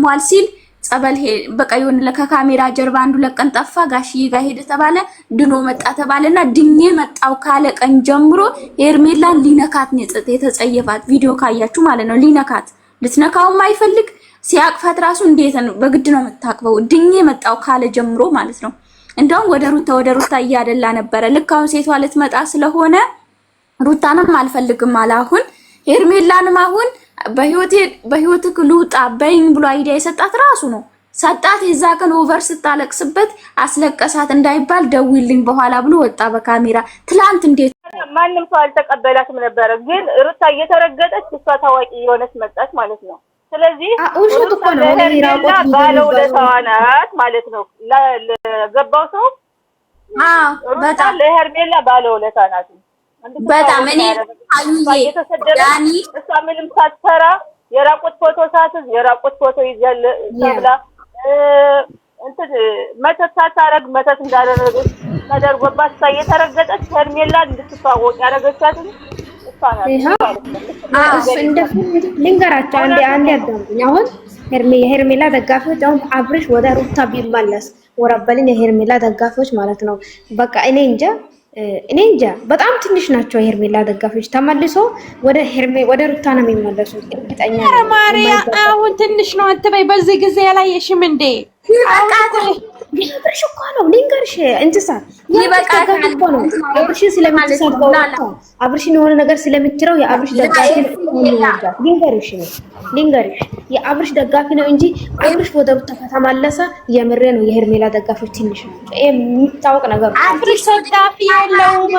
ታሟል ሲል ጸበል በቃ ይሁን ለካሜራ ጀርባ አንዱ ለቀን ጠፋ ጋሽዬ ጋር ሄደ ተባለ ድኖ መጣ ተባለና ድኜ መጣው ካለ ቀን ጀምሮ ሄርሜላን ሊነካት ነው የተጸየፋት ቪዲዮ ካያችሁ ማለት ነው ሊነካት ልትነካውም አይፈልግ ሲያቅፋት ራሱ እንዴት ነው በግድ ነው የምታቅበው ድኜ መጣው ካለ ጀምሮ ማለት ነው እንደውም ወደ ሩታ እያደላ ነበረ ልካውን ሴቷ ልትመጣ ስለሆነ ሩታንም አልፈልግም አለ አሁን ሄርሜላንም አሁን በህይወትክ ልውጣ በይኝ ብሎ አይዲያ የሰጣት ራሱ ነው ሰጣት የዛ ቀን ኦቨር ስታለቅስበት አስለቀሳት እንዳይባል ደውልልኝ በኋላ ብሎ ወጣ በካሜራ ትላንት እንዴት ማንንም ሰው አልተቀበላትም ነበር ግን ሩታ እየተረገጠች እሷ ታዋቂ የሆነች መጣች ማለት ነው ስለዚህ ሩታ ለሄርሜላ ባለውለታዋ ናት ማለት ነው ለገባው ሰው በጣም ለሄርሜላ ባለውለታ ናት በጣም እኔ ያኒ እሷ ምንም ሳትሰራ የራቁት ፎቶ ሳትዝ የራቁት ፎቶ ይዘል ተብላ እንትን መተት ሳታረግ መተት እንዳደረገች ተደርጎባት እየተረገጠች ሄርሜላ እንድትታወቅ ያደረገቻት እሷ ናት ልንገራቸው አንዴ አዳምጡኝ አሁን የሄርሜላ ደጋፊዎች አሁን አብርሽ ወደ ሩታ ቢመለስ ወረበልን የሄርሜላ ደጋፊዎች ማለት ነው በቃ እኔ እንጃ በጣም ትንሽ ናቸው የሄርሜላ ደጋፊዎች ተመልሶ ወደ ሩታ ነው የሚመለሱት እርግጠኛ ነኝ ማሪያ አሁን ትንሽ ነው አትበይ በዚህ ጊዜ ያላየሽም እንዴ አብርሽ እኮ ነው ልንገርሽ እንስሳ ይበቃል ነው አብርሽ ስለምትሰደው አብርሽን የሆነ ነገር ስለምትረው የአብርሽ ደጋፊ ነው ልንገርሽ የአብርሽ ደጋፊ ነው እንጂ አብርሽ ወደ ሩታ ከተመለሰ የምሬ ነው የሄርሜላ ደጋፊዎች ትንሽ ነው ይሄ የሚታወቅ ነገር አብርሽ ደጋፊ የለውም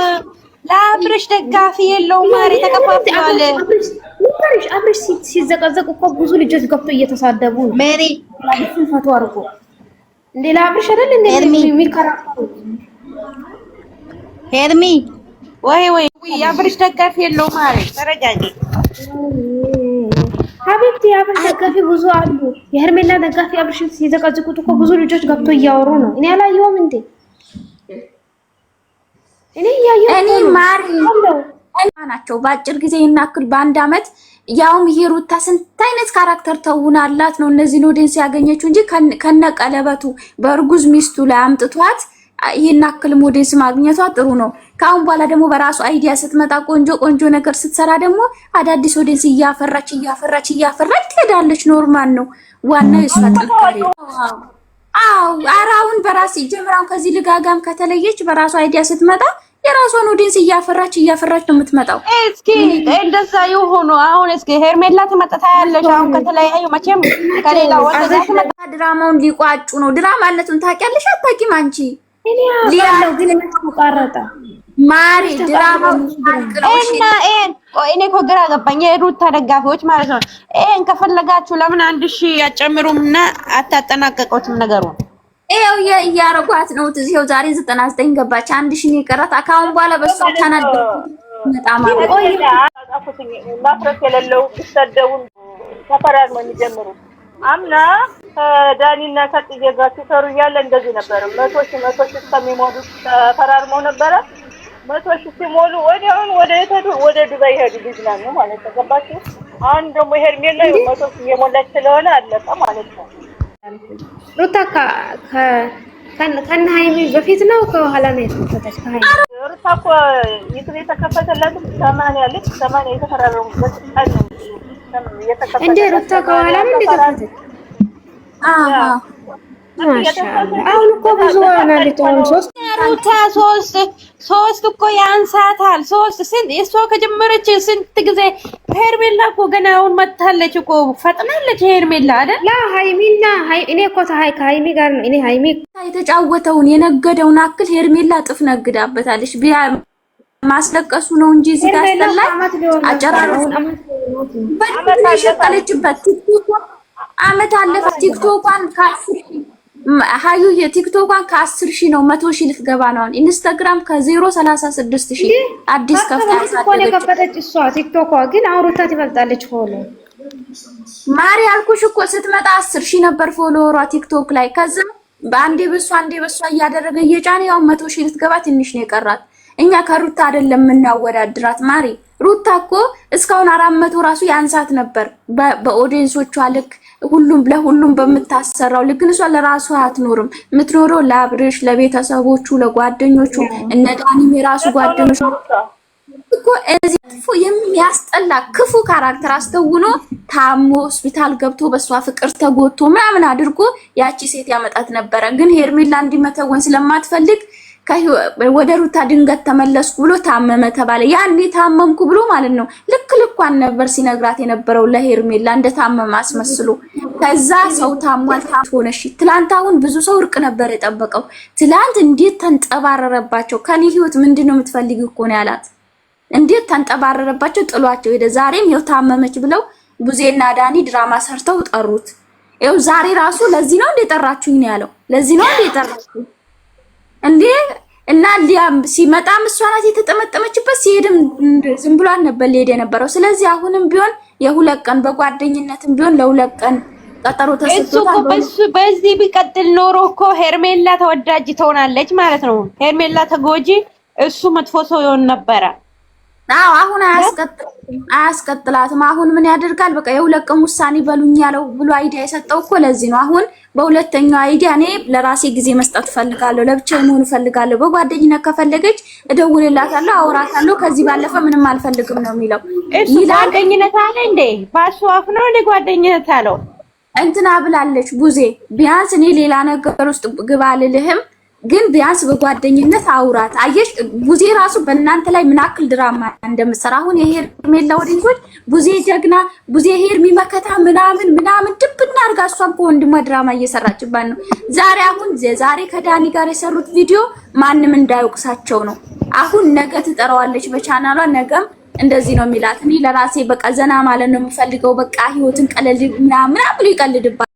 ለአብርሽ ደጋፊ የለውም ማሪ ተከፋፍሏል አብርሽ ሲዘቀዘቅ እኮ ብዙ ልጆች ገብቶ እየተሳደቡ ነው ሜሪ አብርሽን ፈቶ አርጎ ሌላ አብርሽ አይደል እንዴ የሚከራከሩ ሄርሚ ወይ የአብርሽ ደጋፊ የለውም ማሪ ተረጋጊ ሀቢብቲ የአብርሽ ደጋፊ ብዙ አሉ የሄርሜላ ደጋፊ አብርሽን ሲዘቀዝቁት እኮ ብዙ ልጆች ገብቶ እያወሩ ነው እኔ አላየሁም እንዴ እኔ ማሪ ናቸው በአጭር ጊዜ ይናክል በአንድ አመት ያውም ይሩታ ስንት አይነት ካራክተር ተውናላት ነው እነዚህ ኦዲየንስ ያገኘችው እንጂ ከነቀለበቱ በርጉዝ ሚስቱ ላይ አምጥቷት ይናክል ኦዲየንስ ማግኘቷ ጥሩ ነው ካሁን በኋላ ደግሞ በራሱ አይዲያ ስትመጣ ቆንጆ ነገር ስትሰራ ደግሞ አዳዲስ ኦዲየንስ እያፈራች ትሄዳለች ኖርማል ነው ዋናው ይስፈጥልካሪ አራውን በራስ ጀምራው ከዚህ ልጋጋም ከተለየች በራሱ አይዲያ ስትመጣ የራሷን ኦዲየንስ እያፈራች ነው የምትመጣው እስኪ እንደዛ ይሁኑ አሁን እስኪ ሄርሜላ ትመጣታ ያለሽ አሁን ከተለያዩ መቼም ከሌላ ወንድ ጋር ትመጣ ድራማውን ሊቋጩ ነው ድራማነቱን ታውቂያለሽ አታውቂም አንቺ እኔ ያለው ግን ተቋረጠ ማሪ ድራማው እና እኔ እኮ ግራ ገባኝ የሩታ ደጋፊዎች ማለት ነው ከፈለጋችሁ ለምን 1000 ያጨምሩምና አታጠናቀቁትም ነገሩን ይሄው ያረጓት ነው ትዚው ዛሬ 99 ገባች 1000 ነው የቀራት አካውን በኋላ በሷ ቻናል በጣም ማፍረስ የሌለው ተሰደውን ተፈራር ነው የሚጀምሩ አምና ዳኒና ከጥዬ ጋር ሲሰሩ ያለ እንደዚህ ነበር 100 ሺህ ከሚሞሉ ተፈራርመው ነበረ 100 ሺህ ሲሞሉ ወደ ዱባይ ሄዱ ቢዝነስ ነው ማለት ተገባችሁ አሁን ደግሞ ሄርሜላ 100 ሺህ የሞላች ስለሆነ አለቀ ማለት ነው ሩታ ከነ ሃይሚ በፊት ነው ከኋላ ነው የተከፈተች ከሃይሚ ሩታ እኮ የተከፈተላት 80 የተፈራረሙበት ቀን ነው የተከፈተላት እንደ ሩታ ከኋላ ነው የተከፈተች አሁን እኮ ብዙ አናልቶ ሩታ ሶስት እኮ ያንሳታል ስንት እሷ ከጀመረች ስንት ጊዜ ሄርሜላ እኮ ገና አሁን መጣለች እኮ ፈጥናለች ሄርሜላ አይደል ሃይሚና እኔ እኮ ከሃይሚ ጋር ነው እኔ ሃይሚ የተጫወተውን የነገደውን አክል ሄርሜላ ጥፍ ነግዳበታለች ማስለቀሱ ነው እንጂ እዚህ ጋር አስተላል አጨራረሱ በጣም ሸቀለችበት አመት አለፈ ቲክቶኳን ሃዩ የቲክቶኳን ከ10,000 ነው 100,000 ልትገባ ነው ኢንስታግራም ከ036,000 አዲስ ከፈተች እሷ ቲክቶኳ ግን አውሮታ ትበልጣለች ፎሎ ማሪ አልኩሽ እኮ ስትመጣ 10,000 ነበር ፎሎወሯ ቲክቶክ ላይ ከዛ በአንዴ በሷ እያደረገ እየጫነ ያው 100,000 ልትገባ ትንሽ ነው የቀራት እኛ ከሩታ አይደለም የምናወዳድራት ማሪ ሩታ እኮ እስካሁን 400 ራሱ ያንሳት ነበር በኦዲየንሶቿ ልክ ሁሉም ለሁሉም በምታሰራው ልክ እሷ ለራሷ አትኖርም። የምትኖረው ለአብርሽ፣ ለቤተሰቦቹ፣ ለጓደኞቹ እነ ዳኒም የራሱ ጓደኞች እኮ እዚህ የሚያስጠላ ክፉ ካራክተር አስተውኖ ታሞ ሆስፒታል ገብቶ በሷ ፍቅር ተጎቶ ምናምን አድርጎ ያቺ ሴት ያመጣት ነበረ። ግን ሄርሜላ እንዲመተወን ስለማትፈልግ ወደ ሩታ ድንገት ተመለስኩ ብሎ ታመመ ተባለ። ያኔ ታመምኩ ብሎ ማለት ነው ልክ ልኳን ነበር ሲነግራት የነበረው ለሄርሜላ እንደታመመ አስመስሎ። ከዛ ሰው ታሟል ሆነሽ ትላንት አሁን ብዙ ሰው እርቅ ነበር የጠበቀው። ትላንት እንዴት ተንጠባረረባቸው። ከኔ ህይወት ምንድነው የምትፈልጊው እኮ ነው ያላት። እንዴት ተንጠባረረባቸው ጥሏቸው ሄደ። ዛሬም ይኸው ታመመች ብለው ቡዜና ዳኒ ድራማ ሰርተው ጠሩት። ይኸው ዛሬ ራሱ ለዚህ ነው እንደ ጠራችሁኝ ነው ያለው። ለዚህ ነው እንደ ጠራችሁኝ እንዴ? እና ሊያም ሲመጣም እሷ ናት የተጠመጠመችበት፣ ሲሄድም ዝም ብሎ ነበር ሊሄድ የነበረው። ስለዚህ አሁንም ቢሆን የሁለት ቀን በጓደኝነትም ቢሆን ለሁለት ቀን ቀጠሮ ተሰጥቷል። እሱ በዚህ ቢቀጥል ኖሮ እኮ ሄርሜላ ተወዳጅ ትሆናለች ማለት ነው። ሄርሜላ ተጎጂ፣ እሱ መጥፎ ሰው ይሆን ነበረ። አዎ አሁን አያስቀጥላትም። አሁን ምን ያደርጋል? በቃ የሁለት ቀን ውሳኔ በሉኝ ያለው ብሎ አይዲያ የሰጠው እኮ ለዚህ ነው። አሁን በሁለተኛው አይዲያ እኔ ለራሴ ጊዜ መስጠት ፈልጋለሁ፣ ለብቻዬ መሆን ፈልጋለሁ። በጓደኝነት ከፈለገች እደውልላታለሁ፣ አወራታለሁ። ከዚህ ባለፈ ምንም አልፈልግም ነው የሚለው። እሱ ጓደኝነት አለ እንዴ? ባሱ አፍ ነው እንደ ጓደኝነት አለው። እንትና ብላለች ቡዜ፣ ቢያንስ እኔ ሌላ ነገር ውስጥ ግባ አልልህም ግን ቢያንስ በጓደኝነት አውራት። አየሽ ቡዜ ራሱ በእናንተ ላይ ምን አክል ድራማ እንደምትሰራ። አሁን የሄርሜላ ወዲንጎች ቡዜ ጀግና፣ ቡዜ ሄርሚ መከታ ምናምን ድብና አድርጋ እሷም ከወንድሟ ድራማ እየሰራችባት ነው። ዛሬ ከዳኒ ጋር የሰሩት ቪዲዮ ማንም እንዳይወቅሳቸው ነው። አሁን ነገ ትጠራዋለች በቻናሏ። ነገም እንደዚህ ነው የሚላት። እኔ ለራሴ በቃ ዘና ማለት ነው የምፈልገው። በቃ ህይወትን ቀለል ምናምን ብሎ ይቀልድባት